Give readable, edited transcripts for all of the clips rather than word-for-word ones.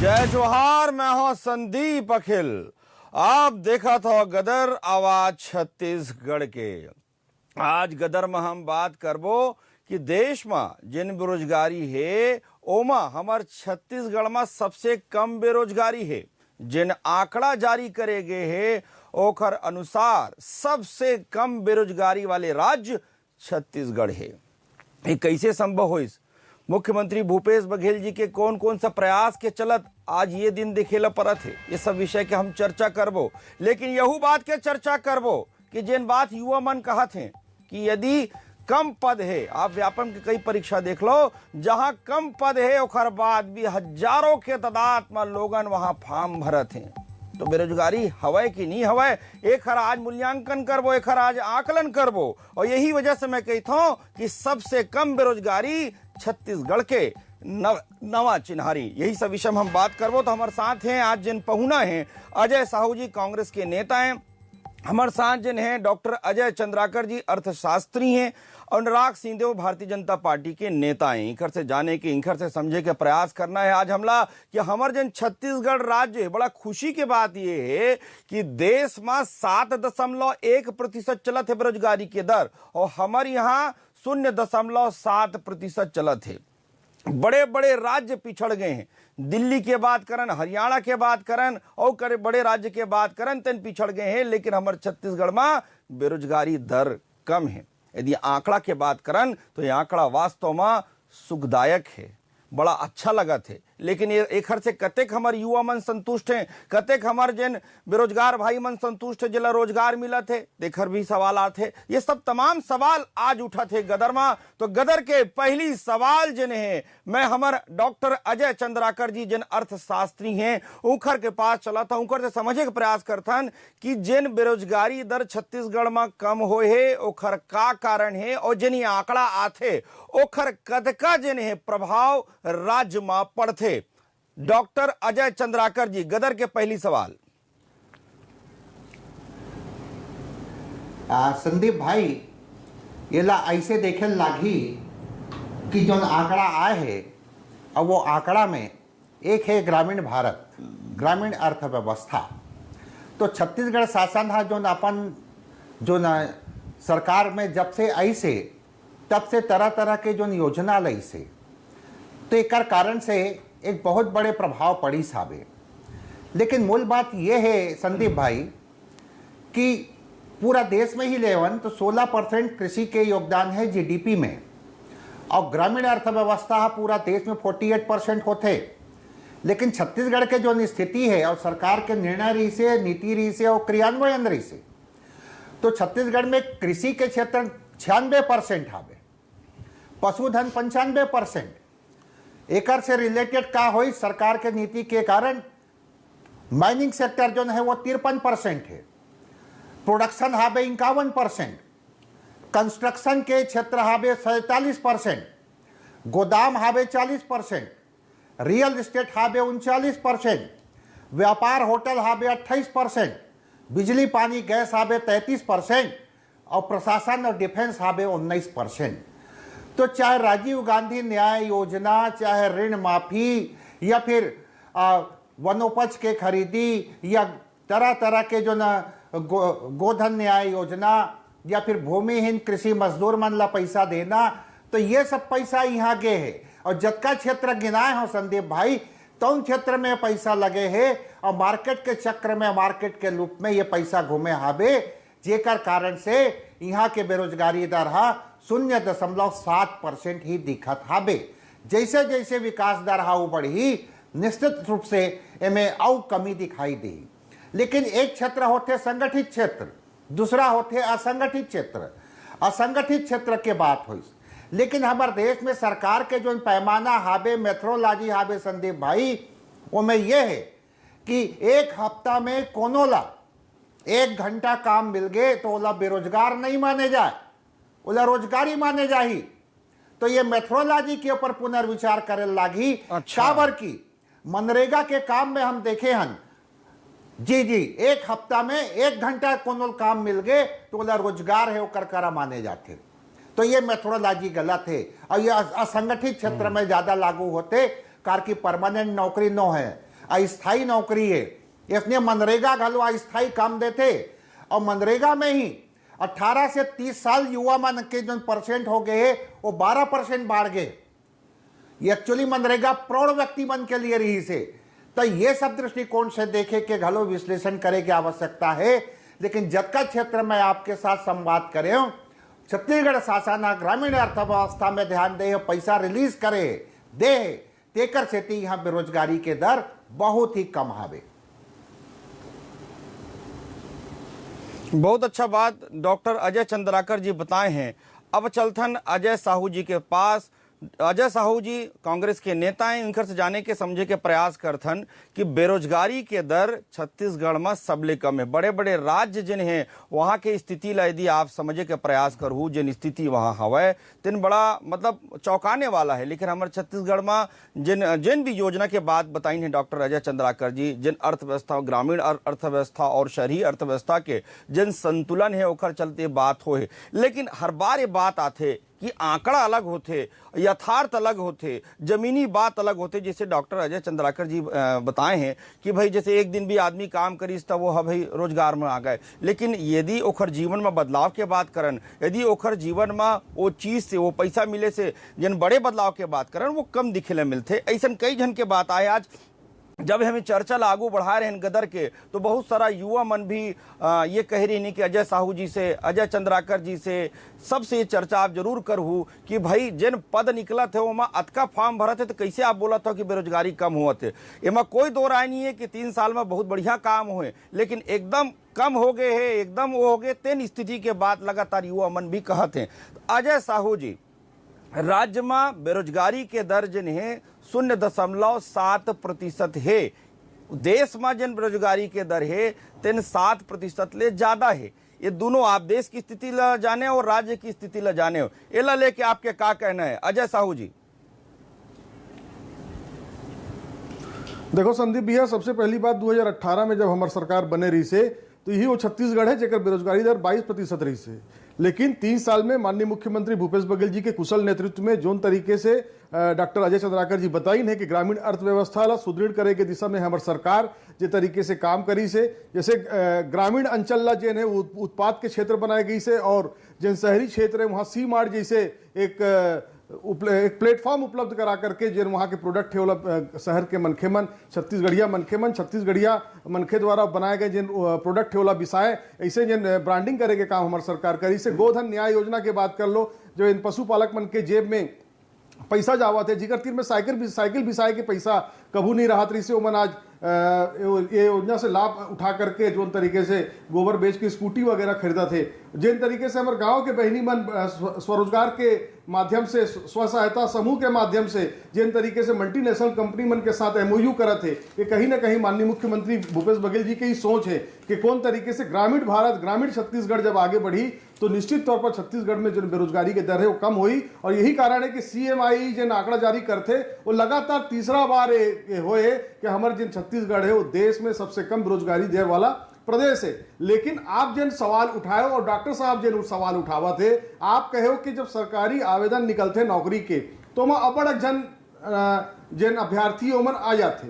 जय जोहार। मैं हूं संदीप अखिल। आप देखा था गदर आवाज छत्तीसगढ़ के। आज गदर में हम बात करबो कि देश में जिन बेरोजगारी है ओमा हमार छत्तीसगढ़ में सबसे कम बेरोजगारी है। जिन आंकड़ा जारी करे गए है ओखर अनुसार सबसे कम बेरोजगारी वाले राज्य छत्तीसगढ़ है। ये कैसे संभव हो? मुख्यमंत्री भूपेश बघेल जी के कौन कौन सा प्रयास के चलत आज ये दिन दिखेला परत है, ये सब विषय के हम चर्चा करबो। लेकिन यहू बात के चर्चा करबो कि जिन बात युवा मन कहत हैं कि यदि कम पद है, आप व्यापम के कई परीक्षा देख लो, जहां कम पद है ओखर बाद भी हजारों के तादाद में लोगन वहां फॉर्म भरत हैं। तो बेरोजगारी हवय कि नहीं हवय, एक हर आज मूल्यांकन करबो, एक हर आज आकलन करबो। और यही वजह से मैं कहता हूं कि सबसे कम बेरोजगारी छत्तीसगढ़ के नवा चिन्हारी। यही सब विषय हम बात करबो। तो हमारे साथ हैं आज जिन पहुना हैं अजय साहू जी, कांग्रेस के नेता हैं। हमारे साथ जिन हैं डॉक्टर अजय चंद्राकर जी, अर्थशास्त्री हैं। अनुराग सिंहदेव भारतीय जनता पार्टी के नेता हैं। इंखर से जाने के, इंखर से समझे के प्रयास करना है आज हमला कि हमारे जन छत्तीसगढ़ राज्य बड़ा खुशी के बात ये है कि देश में 7.1% चलत है बेरोजगारी के दर, और हमारे यहाँ 0.7% चलत है। बड़े बड़े राज्य पिछड़ गए हैं। दिल्ली के बात करन, हरियाणा के बात करन और करे बड़े राज्य के बात करन तन पिछड़ गए हैं। लेकिन हमारे छत्तीसगढ़ में बेरोजगारी दर कम है। यदि आंकड़ा के बात करन तो ये आंकड़ा वास्तव में सुखदायक है, बड़ा अच्छा लगत है। लेकिन ये एक हर से कतेक हमारे युवा मन संतुष्ट हैं, कतेक हमारे जिन बेरोजगार भाई मन संतुष्ट है जिला रोजगार मिलत है, देखर भी सवाल आते। ये सब तमाम सवाल आज उठत है गदर में। तो गदर के पहली सवाल जिन है मैं हमार डॉक्टर अजय चंद्राकर जी जिन अर्थशास्त्री हैं उखर के पास चला था, उखर से समझे के प्रयास करथन कि जिन बेरोजगारी दर छत्तीसगढ़ में कम हो है ओखर का कारण है, और जिन ये आंकड़ा आथे ओखर कदका जिन है प्रभाव राज्य में पड़थे। डॉक्टर अजय चंद्राकर जी, गदर के पहली सवाल। संदीप भाई, ये ला ऐसे देखे लागी कि जो आंकड़ा आए है और वो आंकड़ा में एक है ग्रामीण भारत, ग्रामीण अर्थव्यवस्था। तो छत्तीसगढ़ शासन है जो अपन जो न सरकार में जब से ऐसे तब से तरह तरह के जो योजना लाई से, तो एक कारण से एक बहुत बड़े प्रभाव पड़ी साबे। लेकिन मूल बात यह है संदीप भाई कि पूरा देश में ही लेवन तो 16% कृषि के योगदान है जीडीपी में, और ग्रामीण अर्थव्यवस्था पूरा देश में 48% होते। लेकिन छत्तीसगढ़ के जो स्थिति है और सरकार के निर्णय रही से, नीति रही से और क्रियान्वयन रही से, तो छत्तीसगढ़ में कृषि के क्षेत्र 96% हावे, पशुधन 95%। एकर से रिलेटेड का हो सरकार के नीति के कारण माइनिंग सेक्टर जो है वो 53% है, प्रोडक्शन हावे 51%, कंस्ट्रक्शन के क्षेत्र हावे 47%, गोदाम हावे 40%, रियल एस्टेट हावे 39%, व्यापार होटल हावे 28%, बिजली पानी गैस हावे 33%, और प्रशासन और डिफेंस हावे 19%। तो चाहे राजीव गांधी न्याय योजना, चाहे ऋण माफी, या फिर वनोपज के खरीदी, या तरह तरह के जो न गोधन न्याय योजना, या फिर भूमिहीन कृषि मजदूर मन ला पैसा देना, तो ये सब पैसा यहाँ गे है। और जतका क्षेत्र गिनाए हो संदीप भाई, तो क्षेत्र में पैसा लगे है, और मार्केट के चक्र में, मार्केट के लूप में ये पैसा घूमे हावे, जेकर कारण से यहाँ के बेरोजगारी दर 0.7% ही दिखत हावे। जैसे जैसे विकास दर बढ़ी, निश्चित रूप से इनमें और कमी दिखाई दी। लेकिन एक क्षेत्र होते संगठित क्षेत्र, दूसरा होते असंगठित क्षेत्र। असंगठित क्षेत्र के बात हुई, लेकिन हमारे देश में सरकार के जो पैमाना हावे, मेथोडोलॉजी हावे संदीप भाई, वो में यह है कि एक हफ्ता में कोनो ला 1 घंटा काम मिल गए तो ओला बेरोजगार नहीं माने जाए, ओला रोजगारी माने जाही। तो ये मेथोडोलॉजी के ऊपर पुनर्विचार करे लागी। अच्छा। काबर की मनरेगा के काम में हम देखे हन, जी जी, एक हफ्ता में 1 घंटा कोनो काम मिल गए तो ओला रोजगार है ओकर करा माने जाते। तो ये मेथोडोलॉजी गलत है और ये असंगठित क्षेत्र में ज्यादा लागू होते, कार की परमानेंट नौकरी न है। अस्थाई नौकरी है, इसलिए मनरेगा घलो अस्थाई काम देते। और मनरेगा में ही 18 से 30 साल युवा मन के जो परसेंट हो गए वो 12% बढ़ गए। एक्चुअली मनरेगा प्रौढ़ व्यक्ति मन के लिए रही से, तो ये सब दृष्टिकोण से देखे के घलो विश्लेषण करे की आवश्यकता है। लेकिन जतका क्षेत्र में आपके साथ संवाद करे, छत्तीसगढ़ शासन ग्रामीण अर्थव्यवस्था में ध्यान दे, पैसा रिलीज करे दे, तेकर सेती यहाँ बेरोजगारी के दर बहुत ही कम हावे। बहुत अच्छा बात डॉक्टर अजय चंद्राकर जी बताए हैं। अब चलथन अजय साहू जी के पास। अजय साहू जी कांग्रेस के नेता हैं, इनकर से जाने के समझे के प्रयास करथन कि बेरोजगारी के दर छत्तीसगढ़ में सबले कम है। बड़े बड़े राज्य जिन हैं वहाँ के स्थिति ला यदि आप समझे के प्रयास करूँ, जिन स्थिति वहाँ हवै तिन बड़ा मतलब चौंकाने वाला है। लेकिन हमारे छत्तीसगढ़ में जिन भी योजना के बात बताई हैं डॉक्टर अजय चंद्राकर जी, जिन अर्थव्यवस्था, ग्रामीण अर्थव्यवस्था और शहरी अर्थव्यवस्था के जिन संतुलन है ओकर चलते बात हो है। लेकिन हर बार ये बात आते कि आंकड़ा अलग होते, यथार्थ अलग होते, जमीनी बात अलग होते। जैसे डॉक्टर अजय चंद्राकर जी बताए हैं कि भाई जैसे एक दिन भी आदमी काम करीस तब वो भाई रोजगार में आ गए। लेकिन यदि ओखर जीवन में बदलाव के बात करन, यदि ओखर जीवन में वो चीज से वो पैसा मिले से जिन बड़े बदलाव के बात करन वो कम दिखे ले मिलते। ऐसा कई जन के बात आए। आज जब हमें चर्चा लागू बढ़ा रहे हैं गदर के, तो बहुत सारा युवा मन भी ये कह रही नहीं कि अजय साहू जी से, अजय चंद्राकर जी से सबसे ये चर्चा आप जरूर करहू कि भाई जिन पद निकला थे वो अतका फॉर्म भरा थे, तो कैसे आप बोला था कि बेरोजगारी कम हुआ थे। इमा कोई दो राय नहीं है कि 3 साल में बहुत बढ़िया काम हुए, लेकिन एकदम कम हो गए है, एकदम वो हो गए। तेन स्थिति के बाद लगातार युवा मन भी कहते हैं। अजय साहू जी, राज्य में बेरोजगारी के दर जिन है 0.7% है। देश में जिन बेरोजगारी के दर है तिन 7% ले ज्यादा है। ये दोनों आप देश की स्थिति ला जाने और राज्य की स्थिति ला जाने हो, एला लेके आपके क्या कहना है अजय साहू जी? देखो संदीप भैया, सबसे पहली बात 2018 में जब हमारी सरकार बने रही से तो यही वो छत्तीसगढ़ है जेकर बेरोजगारी दर 22% रही से। लेकिन 3 साल में माननीय मुख्यमंत्री भूपेश बघेल जी के कुशल नेतृत्व में जोन तरीके से डॉक्टर अजय चंद्राकर जी बताई है कि ग्रामीण अर्थव्यवस्था ला सुदृढ़ करे के दिशा में हमारी सरकार जे तरीके से काम करी से, जैसे ग्रामीण अंचल ला जेन है उत्पाद के क्षेत्र बनाए गई से, और जिन शहरी क्षेत्र है वहाँ सी मार्ट जैसे एक प्लेटफॉर्म उपलब्ध करा करके जिन वहाँ के प्रोडक्ट है वो शहर के मनखे मन, छत्तीसगढ़िया मनखे द्वारा बनाए गए जिन प्रोडक्ट है वो बिसाए, ऐसे जिन ब्रांडिंग करे के काम हमारे सरकार करी से। गोधन न्याय योजना के बात कर लो, जो इन पशुपालक मन के जेब में पैसा जावा थे, जिकर तीर में साइकिल बिसाए के पैसा कभू नहीं रहा रही से, वो मन आज ये योजना से लाभ उठा करके जो तरीके से गोबर बेच के स्कूटी वगैरह खरीदा थे। जिन तरीके से हमारे गांव के बहनी मन स्वरोजगार के माध्यम से, स्व सहायता समूह के माध्यम से जिन तरीके से मल्टीनेशनल कंपनी मन के साथ MOU करा थे, ये कहीं ना कहीं माननीय मुख्यमंत्री भूपेश बघेल जी की ही सोच है कि कौन तरीके से ग्रामीण भारत, ग्रामीण छत्तीसगढ़ जब आगे बढ़ी तो निश्चित तौर पर छत्तीसगढ़ में जो बेरोजगारी की दर है वो कम हुई। और यही कारण है कि CMI जिन आंकड़ा जारी करते वो लगातार तीसरा बार हुए कि हमारे जिन छत्तीसगढ़ है वो देश में सबसे कम बेरोजगारी दर वाला प्रदेश है। लेकिन आप जिन सवाल उठाए और डॉक्टर साहब जिन सवाल उठावा थे, आप कहे कि जब सरकारी आवेदन निकलते नौकरी के तो वहां अबड़ जिन अभ्यर्थी उमर आ जाते।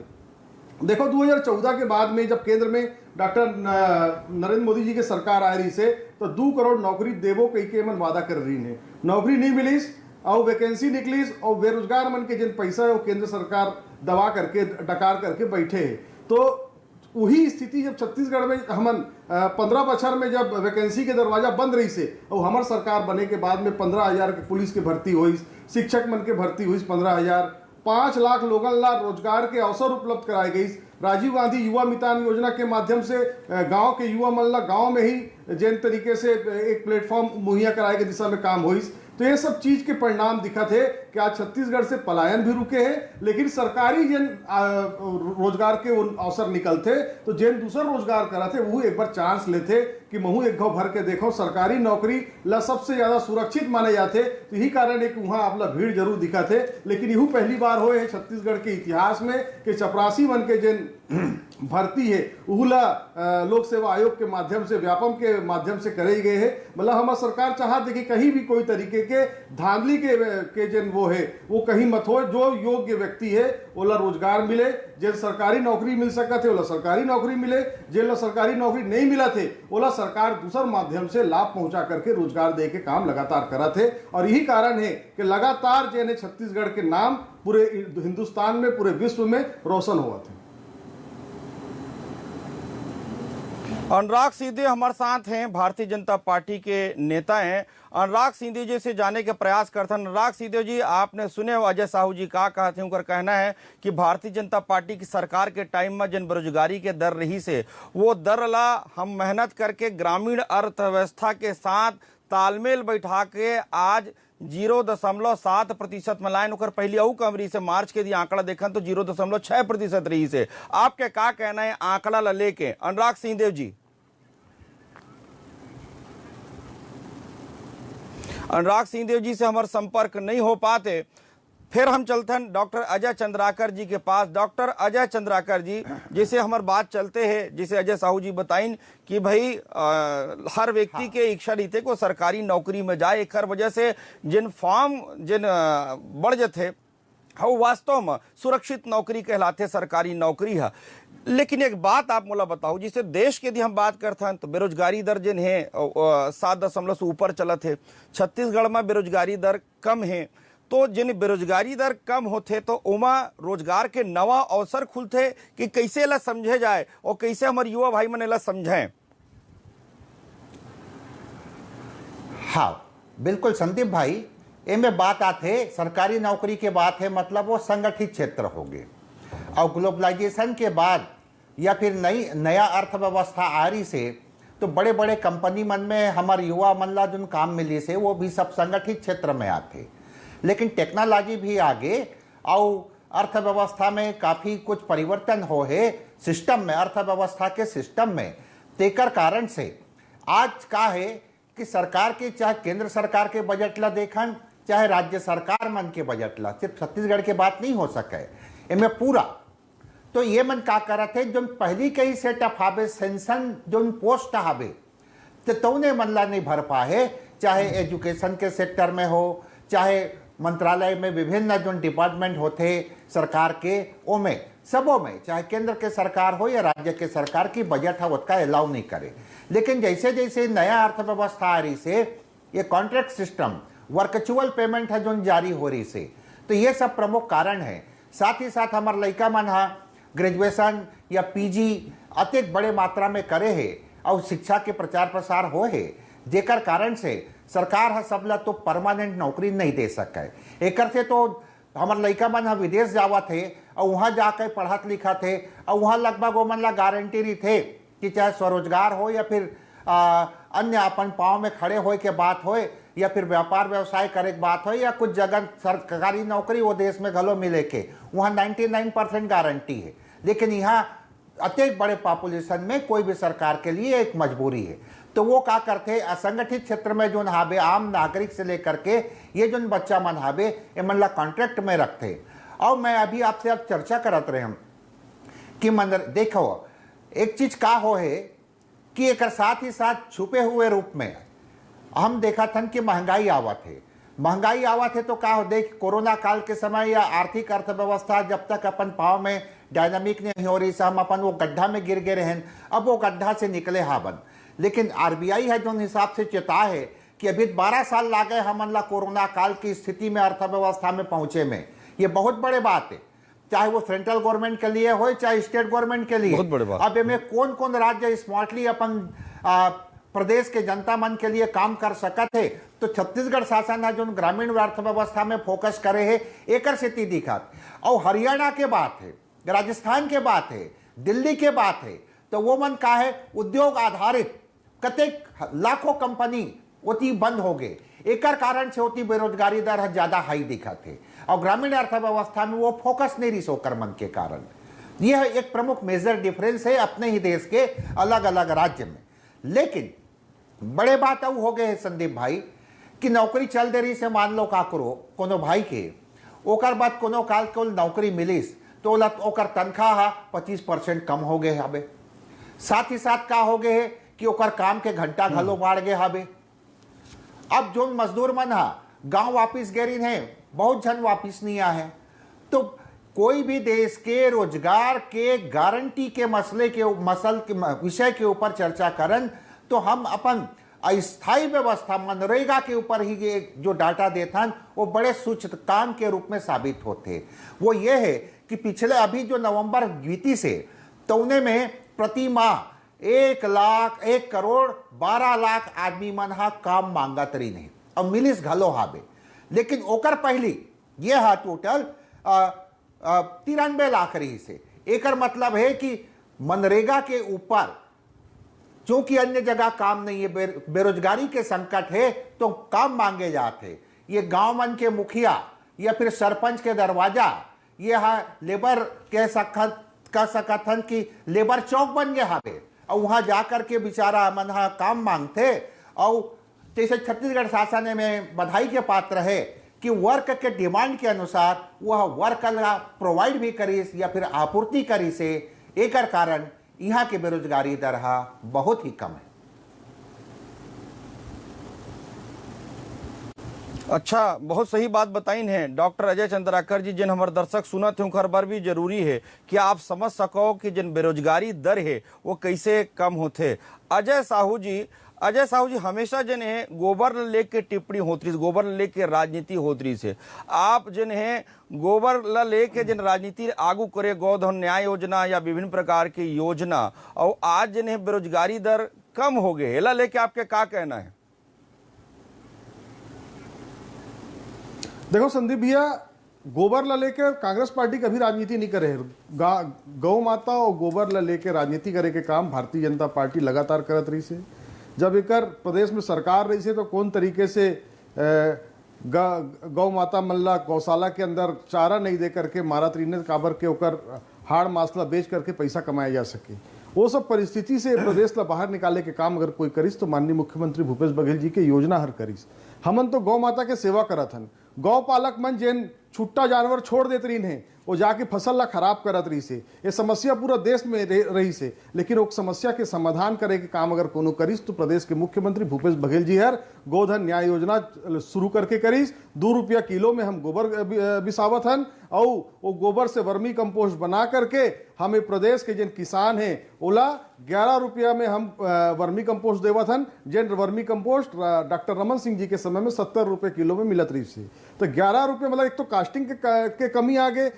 देखो 2014 के बाद में जब केंद्र में डॉक्टर नरेंद्र मोदी जी की सरकार आ रही से तो 2 करोड़ नौकरी देवो कई के मन वादा कर रही ने, नौकरी नहीं मिलीस और वैकेंसी निकलीस और बेरोजगार मन के जिन पैसा है वो केंद्र सरकार दबा करके डकार करके बैठे है। तो वही स्थिति जब छत्तीसगढ़ में हमन 15 बछर में जब वैकेंसी के दरवाजा बंद रही से और हमार सरकार बने के बाद में 15,000 के पुलिस के भर्ती हुई, शिक्षक मन के भर्ती हुई 15,000, 5 लाख लोगन ला रोजगार के अवसर उपलब्ध कराई गई। राजीव गांधी युवा मितान योजना के माध्यम से गांव के युवा मन ला गांव में ही जिन तरीके से एक प्लेटफॉर्म मुहैया कराए के दिशा में काम हुई। तो ये सब चीज के परिणाम दिखा थे कि आज छत्तीसगढ़ से पलायन भी रुके हैं, लेकिन सरकारी जिन रोजगार के अवसर निकलते तो जिन दूसरा रोजगार करा थे वो एक बार चांस लेते कि महू एक घाव भर के देखो। सरकारी नौकरी ला सबसे ज्यादा सुरक्षित माने जाते, तो यही कारण है कि वहां आपला भीड़ जरूर दिखा थे। लेकिन यू पहली बार हो छत्तीसगढ़ के इतिहास में कि चपरासी मन के जिन भर्ती है उहुला लोक सेवा आयोग के माध्यम से व्यापम के माध्यम से करे गए है। मतलब हमारा सरकार चाहत है कि कहीं भी कोई तरीके के धांधली के जन वो है वो कहीं मत हो, जो योग्य व्यक्ति है ओला रोजगार मिले, जिन सरकारी नौकरी मिल सकत है ओला सरकारी नौकरी मिले, जिन सरकारी नौकरी नहीं मिला थे ओला सरकार दूसर माध्यम से लाभ पहुंचा करके रोजगार दे के काम लगातार करत है। और यही कारण है कि लगातार जो छत्तीसगढ़ के नाम पूरे हिंदुस्तान में पूरे विश्व में रोशन हुआ थे। अनुराग सिंह हमारे साथ हैं, भारतीय जनता पार्टी के नेता हैं। अनुराग सिंह जी से जाने के प्रयास करते हैं। अनुराग सिंह जी, आपने सुने हो अजय साहू जी का कहा थे, उनका कहना है कि भारतीय जनता पार्टी की सरकार के टाइम में जिन बेरोजगारी के दर रही से वो दर ला हम मेहनत करके ग्रामीण अर्थव्यवस्था के साथ तालमेल बैठा के आज 0.7% में लाइन होकर पहले अऊ कमरी से मार्च के दिए आंकड़ा देखन तो 0.6% रही से। आपके क्या कहना है आंकड़ा ला लेके अनुराग सिंह जी? अनुराग सिंह जी से हमारे संपर्क नहीं हो पाते, फिर हम चलते हैं डॉक्टर अजय चंद्राकर जी के पास। डॉक्टर अजय चंद्राकर जी, जिसे हमारे बात चलते हैं, जिसे अजय साहू जी बताइन कि भाई हर व्यक्ति के इच्छा रीते को सरकारी नौकरी में जाए, एक वजह से जिन फॉर्म जिन बढ़ जाते वो वास्तव में सुरक्षित नौकरी कहलाते सरकारी नौकरी है। लेकिन एक बात आप मोला बताओ, जिसे देश के यदि हम बात करते हैं तो बेरोजगारी दर जिन है 7 से ऊपर चलत है। छत्तीसगढ़ में बेरोजगारी दर कम है, तो जिन बेरोजगारी दर कम होते तो उमा रोजगार के नवा अवसर खुलते कि कैसे ला समझे जाए और कैसे हमारे युवा भाई मन ला समझें? हाँ बिल्कुल संदीप भाई, इनमें बात आते सरकारी नौकरी के बात है, मतलब वो संगठित क्षेत्र हो गए। और ग्लोबलाइजेशन के बाद या फिर नया अर्थव्यवस्था आ रही से तो बड़े बड़े कंपनी मन में हमारे युवा मन ला जो काम मिली से वो भी सब संगठित क्षेत्र में आते। लेकिन टेक्नोलॉजी भी आगे और अर्थव्यवस्था में काफ़ी कुछ परिवर्तन हो है सिस्टम में, अर्थव्यवस्था के सिस्टम में। तेकर कारण से आज का है कि सरकार के चाहे केंद्र सरकार के बजट ला देखन चाहे राज्य सरकार मन के बजट ला, सिर्फ छत्तीसगढ़ के बात नहीं हो सके इनमें पूरा। तो ये मन का करत है जो पहली कई सेटअप हावे सेंसन जो पोस्ट हावे तो तौने मन ला नहीं भर पाए, चाहे एजुकेशन के सेक्टर में हो चाहे मंत्रालय में विभिन्न जो डिपार्टमेंट होते सरकार के ओमें सबों में, चाहे केंद्र के सरकार हो या राज्य के सरकार की बजट है उसका अलाउ नहीं करे। लेकिन जैसे जैसे नया अर्थव्यवस्था आ रही से ये कॉन्ट्रैक्ट सिस्टम वर्चुअल पेमेंट है जो जारी हो रही से, तो ये सब प्रमुख कारण है। साथ ही साथ हमारे लड़का मन ग्रेजुएशन या पीजी अत्यधिक बड़े मात्रा में करे है और शिक्षा के प्रचार प्रसार हो है, जेकर कारण से सरकार है सबला तो परमानेंट नौकरी नहीं दे सके। एक से तो हमारे लड़का मन विदेश जावा थे और वहाँ जाकर पढ़त लिखा थे और वहाँ लगभग वो मन ला गारंटी रही थे कि चाहे स्वरोजगार हो या फिर अन्य अपन पाँव में खड़े होए के बात हो या फिर व्यापार व्यवसाय करे के बात हो या कुछ जगह सरकारी नौकरी वो देश में घलो मिले के, वहाँ 99% गारंटी है। लेकिन यहाँ अत्यधिक बड़े पॉपुलेशन में कोई भी सरकार के लिए एक मजबूरी है। तो वो क्या करते असंगठित क्षेत्र में जो हावे आम नागरिक से लेकर के ये जो बच्चा मन हावे ये मन ला कॉन्ट्रैक्ट में रखते। और मैं अभी आपसे अब चर्चा करत रहे हम कि मन देखो एक चीज का हो है कि एक साथ ही साथ छुपे हुए रूप में हम देखा था कि महंगाई आवत है तो का हो देख कोरोना काल के समय या आर्थिक अर्थव्यवस्था जब तक अपन पाँव में डायनामिक नहीं हो रही से हम अपन वो गड्ढा में गिर गए रहें, अब वो गड्ढा से निकले हाबन। लेकिन आरबीआई है जो हिसाब से चेता है कि अभी 12 साल लागे हमन ला कोरोना काल की स्थिति में अर्थव्यवस्था में पहुंचे में, ये बहुत बड़े बात है, चाहे वो सेंट्रल गवर्नमेंट के लिए हो चाहे स्टेट गवर्नमेंट के लिए। अब इनमें कौन कौन राज्य स्मार्टली अपन प्रदेश के जनता मन के लिए काम कर सकत है, तो छत्तीसगढ़ शासन है जो ग्रामीण अर्थव्यवस्था में फोकस करे है एक स्थिति दिखत। और हरियाणा के बात है, राजस्थान के बात है, दिल्ली के बात है, तो वो मन का है उद्योग आधारित कतेक लाखों कंपनी होती बंद हो गए, एक कारण से होती बेरोजगारी दर ज्यादा हाई दिखत है और ग्रामीण अर्थव्यवस्था में वो फोकस नहीं रही सोकर मन के कारण। यह एक प्रमुख मेजर डिफरेंस है अपने ही देश के अलग अलग राज्य में। लेकिन बड़े बात अब हो गए है संदीप भाई कि नौकरी चल दे रही से मान लो का करो कोनो भाई के ओकर बाद कोनो काल को नौकरी मिलिस तो ओकर तनख्वाह 25% कम हो गए हबे। साथ ही साथ का हो गए है कि ओकर काम के घंटा घलो बढ़ गए हबे। अब जो मजदूर मन हा गांव वापिस गेरिन है, बहुत जन वापिस नहीं आए हैं। तो कोई भी देश के रोजगार के गारंटी के मसले के विषय के ऊपर चर्चा करन तो हम अपन अस्थायी व्यवस्था मनरेगा के ऊपर ही ये जो डाटा देथन वो बड़े सूचकांक के रूप में साबित होते। वो ये है कि पिछले अभी जो नवंबर बीती से तौने में प्रति माह 1,12,00,000 आदमी मन हा काम मांगत रही नहीं और मिलिस घलो हाबे। लेकिन ओकर पहली ये हा टोटल 93 लाख रही से। एकर मतलब है कि मनरेगा के ऊपर क्योंकि अन्य जगह काम नहीं है, बेरोजगारी के संकट है तो काम मांगे जाते। ये गांव मन के मुखिया या फिर सरपंच के दरवाजा ये लेबर कह सकत हन कि लेबर चौक बन गए हावे और वहां जाकर के बेचारा मन काम मांगते। और जैसे छत्तीसगढ़ शासन में बधाई के पात्र है कि वर्क के डिमांड के अनुसार वह वर्क प्रोवाइड भी करीस या फिर आपूर्ति करी से एकर कारण यहाँ के बेरोजगारी दर बहुत ही कम है। अच्छा, बहुत सही बात बताइन है डॉक्टर अजय चंद्राकर जी। जिन हमारे दर्शक सुनत हैं हर बार भी जरूरी है कि आप समझ सको कि जिन बेरोजगारी दर है वो कैसे कम होते। अजय साहू जी हमेशा जन है गोबर लेके टिप्पणी होती, गोबर लेके राजनीति होती से आप जन है गोबर लेके जन राजनीति आगू करे, गोधन न्याय योजना या विभिन्न प्रकार की योजना, और आज जन है बेरोजगारी दर कम हो गए, एला लेके आपके क्या कहना है? देखो संदीप भैया, गोबर ला लेकर कांग्रेस पार्टी कभी राजनीति नहीं करे। गौ माता और गोबर ला लेकर राजनीति करे के काम भारतीय जनता पार्टी लगातार करत रही से। जब एकर प्रदेश में सरकार रही से तो कौन तरीके से गौ माता मल्ला गौशाला के अंदर चारा नहीं दे करके मारत रही ने काबर के ओकर हाड़ मासला बेच करके पैसा कमाया जा सके। वो सब परिस्थिति से प्रदेश ला बाहर निकाले के काम अगर कोई करिस तो माननीय मुख्यमंत्री भूपेश बघेल जी के योजना हर करिस। हमन तो गौ माता के सेवा करत हन। गौ पालक मन जेन छुट्टा जानवर छोड़ देते रही है वो जाके फसल ला खराब करत रही से। ये समस्या पूरा देश में रही से, लेकिन वो समस्या के समाधान करे के काम अगर कोनो करिस तो प्रदेश के मुख्यमंत्री भूपेश बघेल जी हर गोधन न्याय योजना शुरू करके करिस। 2 रुपया किलो में हम गोबर बिसावत हन और वो गोबर से वर्मी कंपोस्ट बना करके हमें प्रदेश के जिन किसान हैं ओला 11 रुपया में हम वर्मी कंपोस्ट देवत हन। जिन vermicompost doctor Raman Singh ji के समय में 70 रुपये किलो में मिलत रही से। तो 11 रुपये मतलब एक तो कास्टिंग के कमी आगे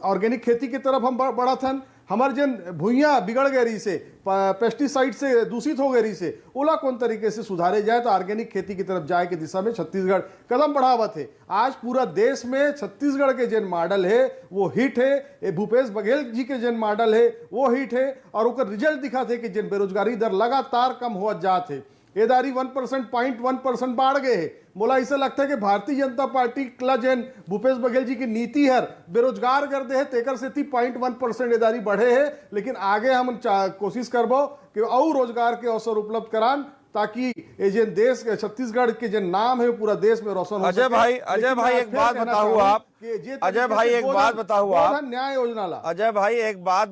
ऑर्गेनिक खेती की तरफ हम बढ़त हन। हमार जन भूइयाँ बिगड़ गए रही से, पेस्टिसाइड से दूषित हो गए रही से, ओला कौन तरीके से सुधारे जाए तो ऑर्गेनिक खेती की तरफ जाए के दिशा में छत्तीसगढ़ कदम बढ़ावत है। आज पूरा देश में छत्तीसगढ़ के जन मॉडल है वो हिट है, भूपेश बघेल जी के जन मॉडल है वो हिट है और उसका रिजल्ट दिखा थे कि जन बेरोजगारी दर लगातार कम हुआ जात है। एदारी 1% बढ़ गए है। मोला ऐसा लगता है कि भारतीय जनता पार्टी का जन भूपेश बघेल जी की नीति हर बेरोजगार कर दे है तेकर से 0.1% एदारी बढ़े है। लेकिन आगे हम कोशिश करबो कि और रोजगार के अवसर उपलब्ध करान ताकि ये जन देश छत्तीसगढ़ के जन नाम है पूरा देश में रोशन हो। अजय भाई एक बात बताओ आप। अजय भाई एक बात बताओ आप न्याय योजना ला। अजय भाई एक बात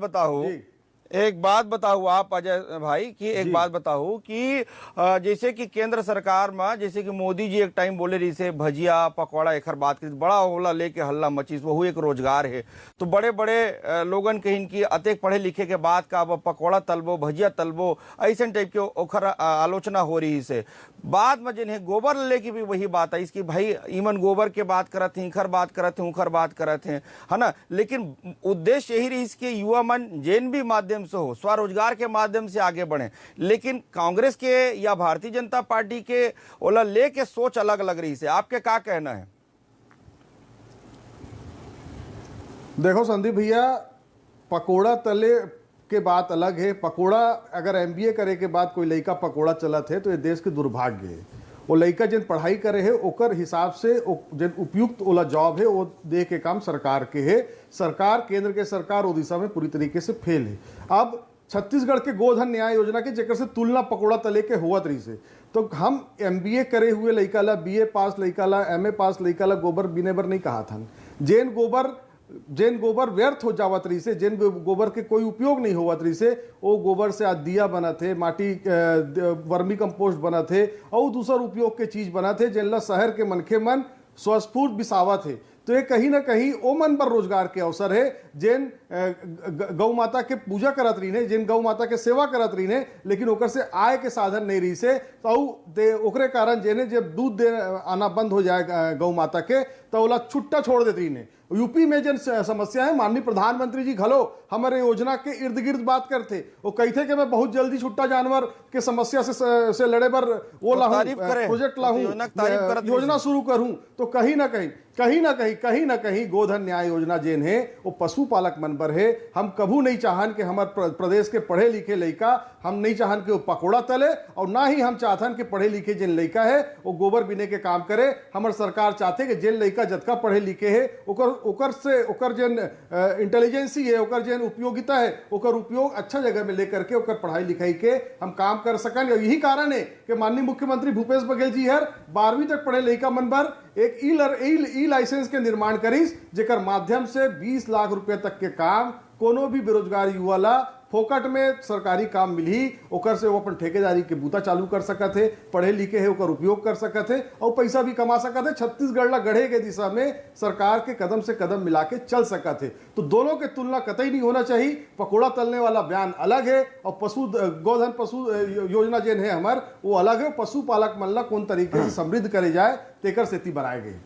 बताओ आप अजय भाई कि एक बात बताओ कि जैसे कि केंद्र सरकार में जैसे कि मोदी जी एक टाइम बोले रही से भजिया पकौड़ा एक बात की बड़ा होला लेके हल्ला मचीस वह एक रोजगार है। तो बड़े बड़े लोगन के इनकी अतेक पढ़े लिखे के बाद का अब पकौड़ा तलबो भजिया तलबो ऐसे टाइप के ओखर आलोचना हो रही से। बाद में जिन्हें गोबर लेके भी वही बात आई कि भाई ईमन गोबर के बात करते हैं, इखर बात करते हैं, उखर बात करते हैं, है ना। लेकिन उद्देश्य यही रही इसके युवा मन जैन भी माध्यम से हो स्वरोजगार के माध्यम से आगे बढ़े। लेकिन कांग्रेस के या भारतीय जनता पार्टी के ओला लेके सोच अलग लग रही से। आपके क्या कहना है? देखो संदीप भैया, पकोड़ा तले के बात अलग है। पकोड़ा अगर MBA करे के बाद कोई लड़का पकोड़ा चलत है तो ये देश के दुर्भाग्य है। वो लड़का जिन पढ़ाई करे है ओकर हिसाब से जिन उपयुक्त ओला जॉब है वो दे के काम सरकार के है। सरकार केंद्र के सरकार ओडिशा में पूरी तरीके से फेल है। अब छत्तीसगढ़ के गोधन न्याय योजना के जेकर से तुलना पकोड़ा तले के हुआ रही से तो हम MBA करे हुए लड़का ला, BA पास लड़का ला, MA पास लड़का ला गोबर बिनेबर नहीं कहा था। जेन गोबर जिन गोबर व्यर्थ हो जावत रही से, जिन गोबर के कोई उपयोग नहीं होवत रही से, वो गोबर से आज दिया बना थे, माटी वर्मी कंपोस्ट बना थे और दूसर उपयोग के चीज बना थे, जिनला शहर के मनखे मन स्वस्फूर्त बिसावत थे। तो ये कहीं ना कहीं ओ मन पर रोजगार के अवसर है, जिन गौ माता के पूजा करत रही ने, जिन गौ माता के सेवा करत रही ने, लेकिन ओकर से आय के साधन नहीं रही से, तो ओकरे कारण जेने जब दूध दे आना बंद हो जाए गौ माता के, तो ओला छुट्टा छोड़ देती ने। यूपी में जिन समस्या है, माननीय प्रधानमंत्री जी घलो हमारे योजना के इर्द गिर्द बात करते, वो कहते कि मैं बहुत जल्दी छुट्टा जानवर के समस्या से लड़े बर वो लाऊं, प्रोजेक्ट लाऊं, योजना शुरू करूं। तो कहीं ना कहीं गोधन न्याय योजना जेन है वो पशुपालक मन पर है। हम कभू नहीं चाहन कि हमारे प्रदेश के पढ़े लिखे लड़का, हम नहीं चाहन कि वो पकौड़ा तले, और ना ही हम चाहतन कि पढ़े लिखे जिन लड़का है वो गोबर बीने के काम करे। हमारे सरकार चाहते कि जिन लड़का जतका पढ़े लिखे है ओकर जिन इंटेलिजेंसी है, ओकर जिन उपयोगिता है, ओकर उपयोग अच्छा जगह में लेकर के ओकर पढ़ाई लिखाई के हम काम कर सकन। यही कारण है कि माननीय मुख्यमंत्री भूपेश बघेल जी हर 12वीं तक पढ़े लड़का मन पर एक ई लाइसेंस के निर्माण करीस, जेकर माध्यम से 20 लाख रुपए तक के काम कोनो भी बेरोजगार युवा ला फोकट में सरकारी काम मिली, ओकर से वो अपन ठेकेदारी के बूता चालू कर सकत है, पढ़े लिखे है ओकर उपयोग कर सकत है और पैसा भी कमा सकत है। छत्तीसगढ़ ला गढ़े के दिशा में सरकार के कदम से कदम मिला के चल सकत है। तो दोनों के तुलना कतई नहीं होना चाहिए। पकौड़ा तलने वाला बयान अलग है और गोधन पशु योजना जेन है हमार वो अलग है। पशुपालक मन ला कौन तरीके से समृद्ध करे जाए तेकर सेती बनाए गए।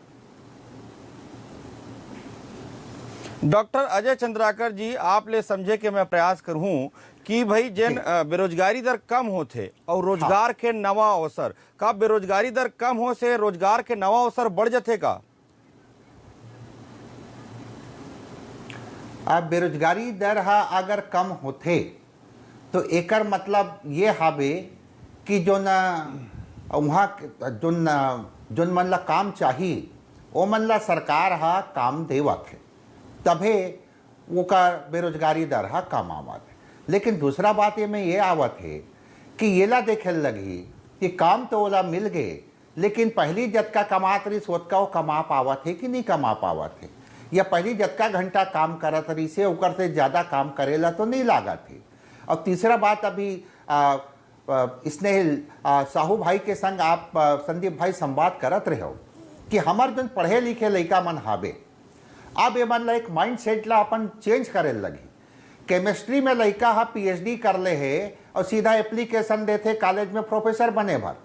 डॉक्टर अजय चंद्राकर जी, आप ले समझे कि मैं प्रयास करूं कि भाई जिन बेरोजगारी दर कम होते और रोजगार के नवा अवसर का, बेरोजगारी दर कम हो से रोजगार के नवा अवसर बढ़ जाते का? अब बेरोजगारी दर हा अगर कम होते तो एकर मतलब ये हावे कि जो जोन मन ला काम चाहिए वो मन ला सरकार हा काम देवत है, तभे वो का बेरोजगारी दर हा कम आवत है। लेकिन दूसरा बात ये में ये आवत है कि ये ला देखे लगी कि काम तो ओला मिल गए, लेकिन पहली जतका कमात रही सोतका वो कमा पावत है कि नहीं कमा पावत है, या पहली जतका घंटा काम करत रही से ओकर से ज़्यादा काम करेला तो नहीं लागत है। और तीसरा बात, अभी स्नेहिल साहू भाई के संग आप संदीप भाई संवाद करत रहे हो कि हमार जो पढ़े लिखे लड़का मन हावे, अब ये मन ला एक माइंड सेट ला अपन चेंज करे लगी। केमिस्ट्री में लड़का हा पीएचडी कर ले है और सीधा एप्लीकेशन देते कॉलेज में प्रोफेसर बने भर,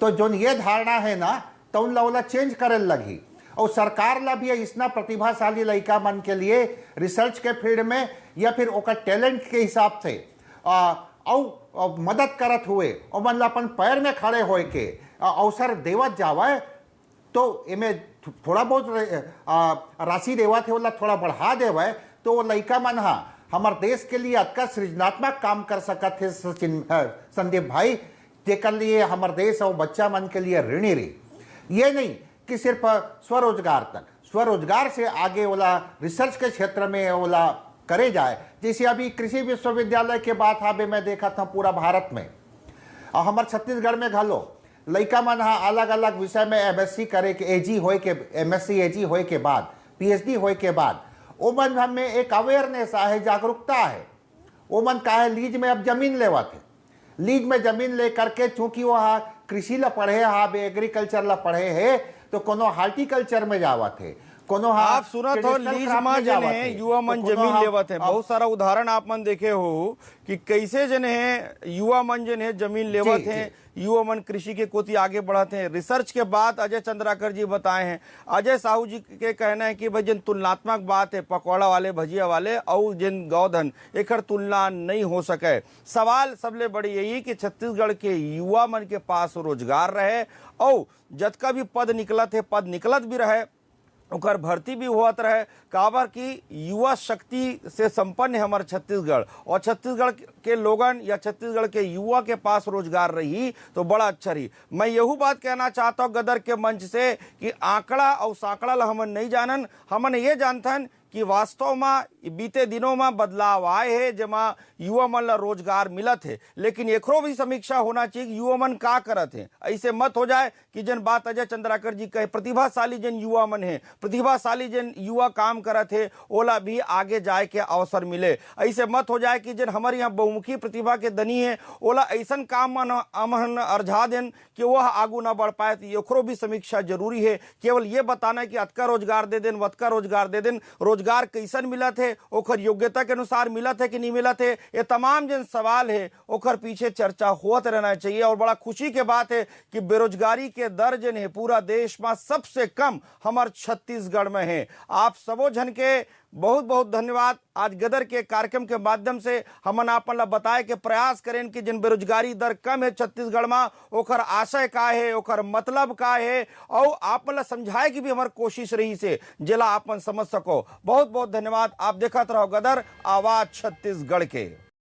तो जो ये धारणा है ना तो उन लोगों चेंज करे लगी। और सरकार ला भी इतना प्रतिभाशाली लड़का मन के लिए रिसर्च के फील्ड में या फिर ओकर टैलेंट के हिसाब से और मदद करत हुए और मन ला अपन पैर में खड़े होए के अवसर देवत जावे। तो इमें थोड़ा बहुत राशि देवत है, थोड़ा बढ़ा देवे तो वो लड़का मन हा हमार देश के लिए अतका सृजनात्मक काम कर सकत है संदीप भाई, जेकर लिए हमार देश और बच्चा मन के लिए ऋणी रही। ये नहीं कि सिर्फ स्वरोजगार तक, स्वरोजगार से आगे वाला रिसर्च के क्षेत्र में वाला करे जाए। जैसे अभी कृषि विश्वविद्यालय के बात हावे मैं देखा था पूरा भारत में, और हमारे छत्तीसगढ़ में घलो लड़का मन हा अलग अलग विषय में एमएससी करे के एजी होए के, एमएससी एजी होए के बाद पीएचडी होए के बाद वो मन में एक अवेयरनेस है, जागरूकता है। वो मन का है लीज में अब जमीन लेवा थे, लीज में जमीन ले करके चूंकि वो कृषि ला पढ़े हा, एग्रीकल्चर ला पढ़े है, तो कोनो हार्टिकल्चर में जावा थे, कोनो आप सुनत हो लीज में जने युवा मन जमीन लेवत है। बहुत सारा उदाहरण आप मन देखे हो कि कैसे जने है युवा मन जने है जमीन लेवत है, युवा मन कृषि के कोती आगे बढ़ते हैं। रिसर्च के बाद अजय चंद्राकर जी बताए हैं। अजय साहू जी के कहना है कि भाई जिन तुलनात्मक बात है पकौड़ा वाले भजिया वाले और जिन गौधन एक तुलना नहीं हो सके। सवाल सबले बड़ी यही कि छत्तीसगढ़ के युवा मन के पास रोजगार रहे और जतका भी पद निकलत है, पद निकलत भी रहे, ओकर भर्ती भी होत रहे। काबर की युवा शक्ति से संपन्न है हमारे छत्तीसगढ़, और छत्तीसगढ़ के लोगन या छत्तीसगढ़ के युवा के पास रोजगार रही तो बड़ा अच्छा रही। मैं यही बात कहना चाहता हूँ गदर के मंच से कि आंकड़ा और साकड़ा ला हमन नहीं जानन, हमन ये जानथन कि वास्तव में बीते दिनों में बदलाव आए हैं जेमा युवा मन ला रोजगार मिलत है, लेकिन एकरो भी समीक्षा होना चाहिए कि युवा मन का करत है। ऐसे मत हो जाए कि जन बात अजय चंद्राकर जी कहे प्रतिभाशाली जन युवा मन है, प्रतिभाशाली जन युवा काम करत है ओला भी आगे जाए के अवसर मिले। ऐसे मत हो जाए कि जन हमारे यहाँ बहुमुखी प्रतिभा के धनी है ओला ऐसा काम अमन अर्झा देन कि वह आगू ना बढ़ पाए। तो एकरो भी समीक्षा जरूरी है। केवल ये बताना है कि अतका रोजगार दे देन वतका रोजगार दे देन, रोजगार कैसन मिलत है, ओकर योग्यता के अनुसार मिलत है कि नहीं मिलत है, ये तमाम जन सवाल है ओकर पीछे चर्चा होत रहना चाहिए। और बड़ा खुशी के बात है कि बेरोजगारी के दर जन है पूरा देश में सबसे कम हमार छत्तीसगढ़ में है। आप सबो जन के बहुत बहुत धन्यवाद। आज गदर के कार्यक्रम के माध्यम से हमन आपन ला बताए के प्रयास करें कि जिन बेरोजगारी दर कम है छत्तीसगढ़ में ओकर आशय का है, ओकर मतलब का है, और आपन ला समझाए की भी हमार कोशिश रही से जेला आपन समझ सको। बहुत बहुत धन्यवाद। आप देखत रहो गदर आवाज छत्तीसगढ़ के।